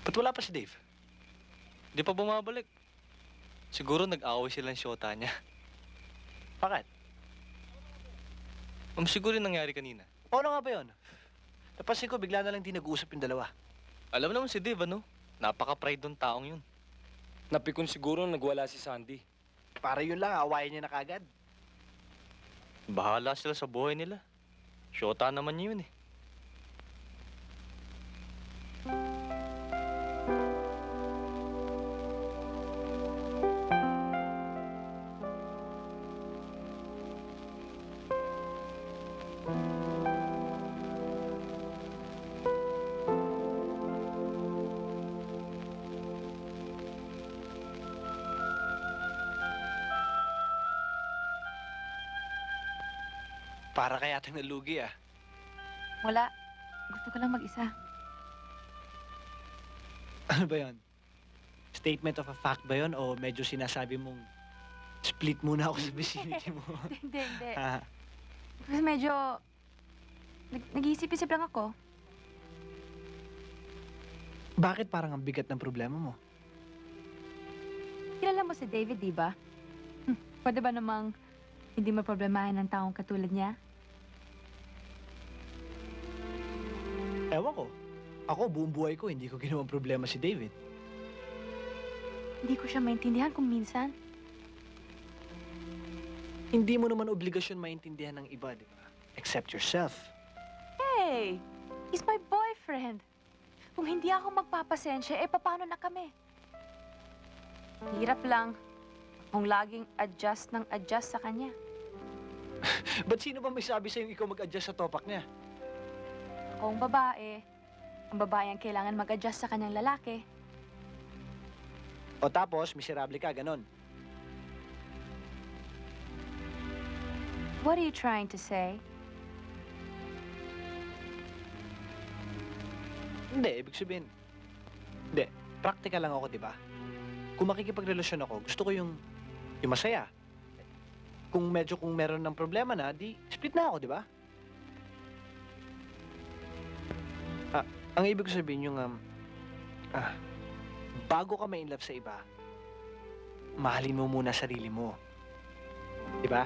Ba't wala pa si Dave? Di pa bumabalik. Siguro nag-away silang syota niya. Bakit? Siguro yung nangyari kanina. Paano nga ba yun? Napansin ko, bigla na lang di nag-uusap yung dalawa. Alam naman si Dave, ano? Napaka-pride ng taong yun. Napikon siguro nagwala si Sandy. Para yun lang, awayan niya na kagad. Bahala sila sa buhay nila. Syota naman yun eh. Para kaya yatang nalugi ah. Wala. Gusto ko lang mag-isa. Ano ba yun? Statement of a fact ba yun? O medyo sinasabi mong split muna ako sa vicinity mo? Hindi. Ah, Kasi medyo... Nag-iisip-isip lang ako. bakit parang ang bigat ng problema mo? Kilala mo si David, di ba? Pwede ba namang hindi maproblemahin ng taong katulad niya? Ewan ko. Ako, buong buhay ko, hindi ko ginawang problema si David. Hindi ko siya maintindihan kung minsan. Hindi mo naman obligasyon maintindihan ng iba, di ba? Except yourself. Hey! He's my boyfriend. Kung hindi ako magpapasensya, paano na kami? Hirap lang. Kung laging adjust sa kanya. Ba't sino ba may sabi sa'yo ikaw mag-adjust sa topak niya? Kung babae, ang babae ang kailangan mag-adjust sa kanyang lalaki. O tapos, miserable ka, ganon. What are you trying to say? Hindi, ibig sabihin... Hindi, practical lang ako, di ba? Kung makikipagrelasyon ako, gusto ko yung masaya. Kung meron ng problema na, di split na ako, di ba? Ang ibig ko sabihin yung, bago ka ma-inlove sa iba, mahalin mo muna sarili mo. Di ba?